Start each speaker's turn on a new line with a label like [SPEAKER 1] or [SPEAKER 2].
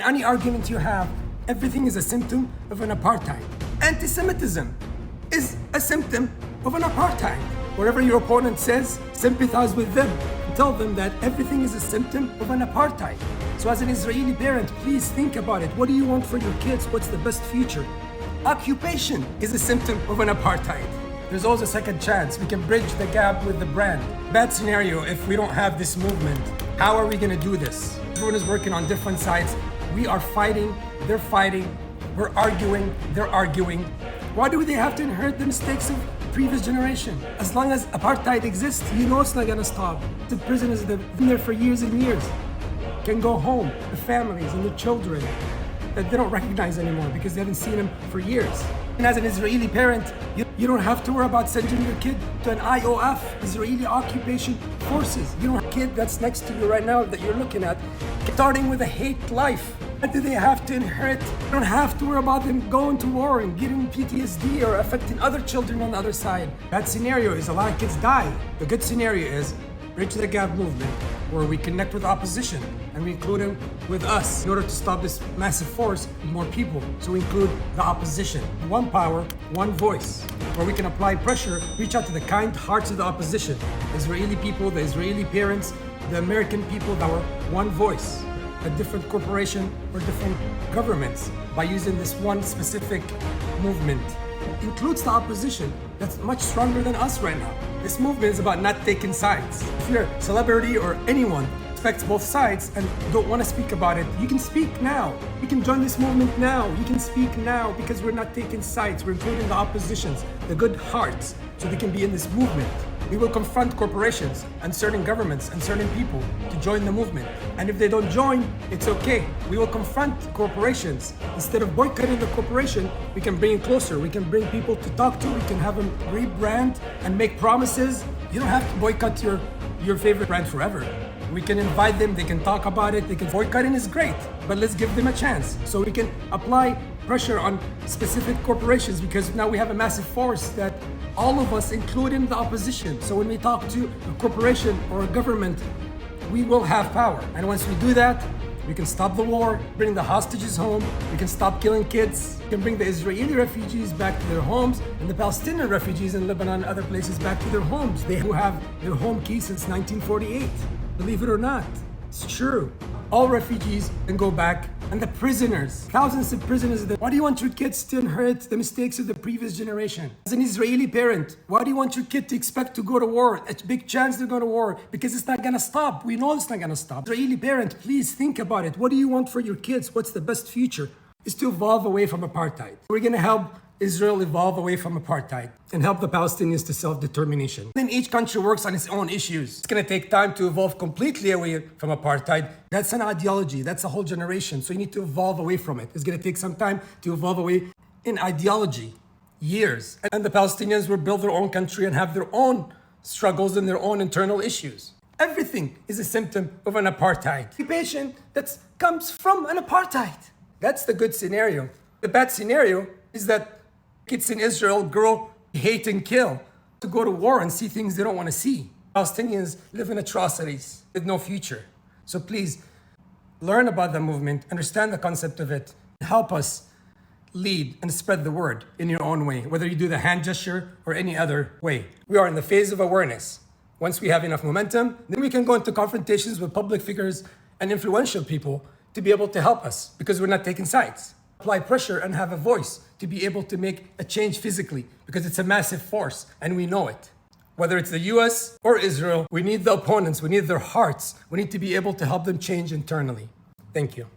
[SPEAKER 1] Any argument you have, everything is a symptom of an apartheid. Anti-Semitism is a symptom of an apartheid. Whatever your opponent says, sympathize with them. Tell them that everything is a symptom of an apartheid. So as an Israeli parent, please think about it. What do you want for your kids? What's the best future? Occupation is a symptom of an apartheid. There's always a second chance. We can bridge the gap with the brand. Bad scenario if we don't have this movement. How are we going to do this? Everyone is working on different sides. We are fighting, they're fighting, we're arguing, they're arguing. Why do they have to inherit the mistakes of previous generation? As long as apartheid exists, you know it's not gonna stop. The prisoners that have been there for years and years can go home, the families and the children that they don't recognize anymore because they haven't seen them for years. And as an Israeli parent, you don't have to worry about sending your kid to an IOF, Israeli Occupation Forces. You don't have a kid that's next to you right now that you're looking at, starting with a hate life. What do they have to inherit? You don't have to worry about them going to war and getting PTSD or affecting other children on the other side. That scenario is a lot of kids die. The good scenario is Bridge the Gap movement, where we connect with opposition and we include them with us in order to stop this massive force with more people. So we include the opposition. One power, one voice, where we can apply pressure, reach out to the kind hearts of the opposition, the Israeli people, the Israeli parents, the American people that were one voice, a different corporation or different governments by using this one specific movement. It includes the opposition that's much stronger than us right now. This movement is about not taking sides. If you're a celebrity or anyone affects both sides and don't want to speak about it, you can speak now. You can join this movement now. You can speak now because we're not taking sides. We're including the oppositions, the good hearts, so they can be in this movement. We will confront corporations and certain governments and certain people to join the movement. And if they don't join, it's okay. We will confront corporations. Instead of boycotting the corporation, we can bring it closer. We can bring people to talk to. We can have them rebrand and make promises. You don't have to boycott your favorite brand forever. We can invite them, they can talk about it, boycotting is great, but let's give them a chance. So we can apply pressure on specific corporations because now we have a massive force that all of us, including the opposition. So when we talk to a corporation or a government, we will have power. And once we do that, we can stop the war, bring the hostages home, we can stop killing kids, we can bring the Israeli refugees back to their homes and the Palestinian refugees in Lebanon and other places back to their homes. They who have their home key since 1948. Believe it or not, it's true. All refugees can go back, and the prisoners, thousands of prisoners. Why do you want your kids to inherit the mistakes of the previous generation? As an Israeli parent, why do you want your kid to expect to go to war? It's a big chance they're going to war because it's not going to stop. We know it's not going to stop. Israeli parent, please think about it. What do you want for your kids? What's the best future? Is to evolve away from apartheid. We're going to help Israel evolve away from apartheid and help the Palestinians to self-determination. Then each country works on its own issues. It's going to take time to evolve completely away from apartheid. That's an ideology. That's a whole generation. So you need to evolve away from it. It's going to take some time to evolve away in ideology, years. And the Palestinians will build their own country and have their own struggles and their own internal issues. Everything is a symptom of an apartheid. Occupation that comes from an apartheid. That's the good scenario. The bad scenario is that kids in Israel grow, hate and kill, to go to war and see things they don't want to see. Palestinians live in atrocities with no future. So please, learn about the movement, understand the concept of it, help us lead and spread the word in your own way, whether you do the hand gesture or any other way. We are in the phase of awareness. Once we have enough momentum, then we can go into confrontations with public figures and influential people to be able to help us because we're not taking sides. Apply pressure and have a voice to be able to make a change physically because it's a massive force and we know it. Whether it's the US or Israel, we need the opponents, we need their hearts. We need to be able to help them change internally. Thank you.